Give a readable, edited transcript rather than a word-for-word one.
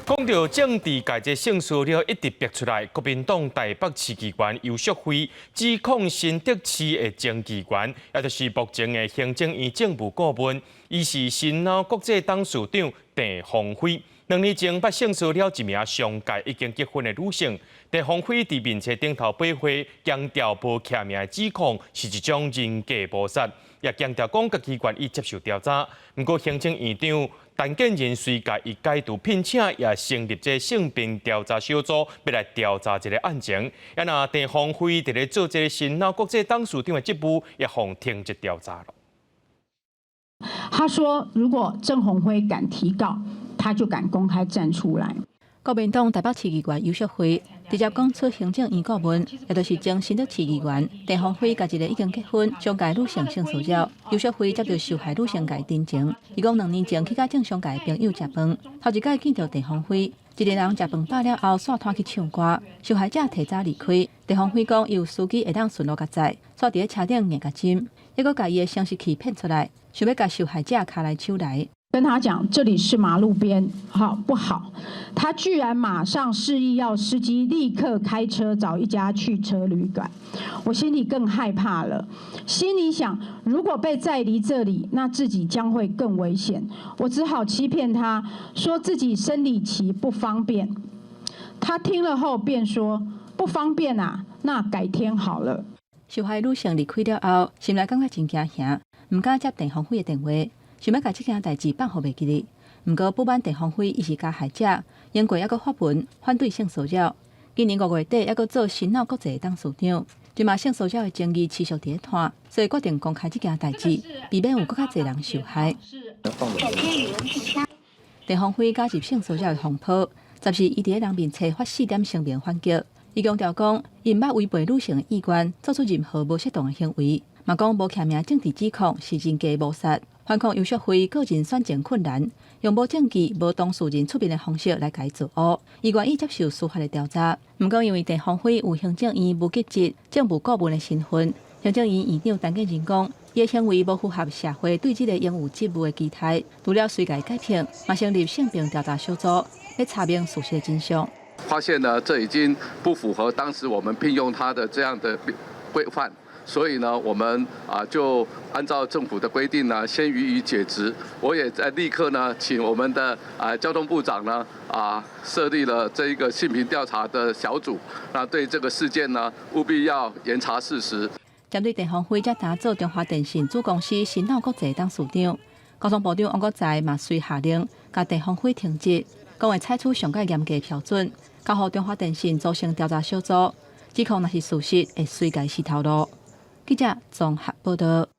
讲到政治界这性骚扰一直逼出来，国民党台北市议员游淑慧指控新竹市的前议员，也就是目前的行政院政务顾问，伊是新脑国际董事长郑鸿飞。2年前捌性骚扰一名上届已经结婚的女性，郑鸿飞伫面册顶头笔画，强调无签名的指控是一种人格抹杀，也强调讲家己愿意接受调查。不过行政院长陈建仁随甲伊解除聘请，也成立这性平调查小组，要来调查这个案情。也那郑鸿飞伫咧做这个新脑国际董事长的职务，也互停职调查了。他说，如果郑鸿飞敢提告，他就敢公开站出来。国民党台北市议员游淑慧直接讲出行政院顾问，也就是前新竹市议员郑鸿飞，甲一个已经结婚上届女性性骚扰。游淑慧接到受害女性界真情，伊讲2年前去甲正上界朋友食饭，头一届见到郑鸿飞，一个人食饭饱了后煞拖去唱歌，受害者提早离开。郑鸿飞讲，伊有司机会当顺路甲载，煞伫咧车顶硬甲针，抑阁甲伊的相识器骗出来，想要甲受害者卡来手来。跟他讲这里是马路边，好不好？他居然马上示意要司机立刻开车找一家汽车旅馆，我心里更害怕了，心里想，如果被载离这里，那自己将会更危险。我只好欺骗他，说自己生理期不方便。他听了后便说不方便啊，那改天好了。受害女性离开了后，心内感觉真惊吓，唔敢接郑鸿飞的电话。想要把这件代志放互袂记哩，不过不满郑鸿飞伊是加害者，英国还阁发文反对性骚扰。今年5月底还阁做新脑国际董事长，就嘛性骚扰的争议持续伫咧拖，所以决定公开这件代志，避免有更较侪人受害。郑鸿飞加入性骚扰的风波，暂时伊伫咧人面册发4点声明反击。伊强调讲，伊毋捌违背女性的意愿，做出任何无适当的行为，嘛讲无签名政治指控是人格抹杀。反抗游淑慧个人选情困难，用无证据、无当事人出面的方式来解自污，伊愿意接受司法的调查。不过，因为郑鸿飞有行政院无极职政务顾问的身份，行政院院长陈建仁讲，伊的行为无符合社会对这个应有职务的期待，除了随改改评，嘛成立性平调查小组，来查明事实的真相。发现呢，这已经不符合当时我们聘用他的这样的规范。所以呢，我们就按照政府的规定呢，先予以解职。我也在立刻呢，请我们的交通部长呢设立了这一个性平调查的小组，那对这个事件呢，务必要严查事实。针对郑鸿飞才担做中华电信子公司新脑国际董事长，交通部长王国材嘛遂下令，甲郑鸿飞停职，讲会采取上界严格标准，交予中华电信组成调查小组，指控若是事实，会随界洗头路。记者综合报道。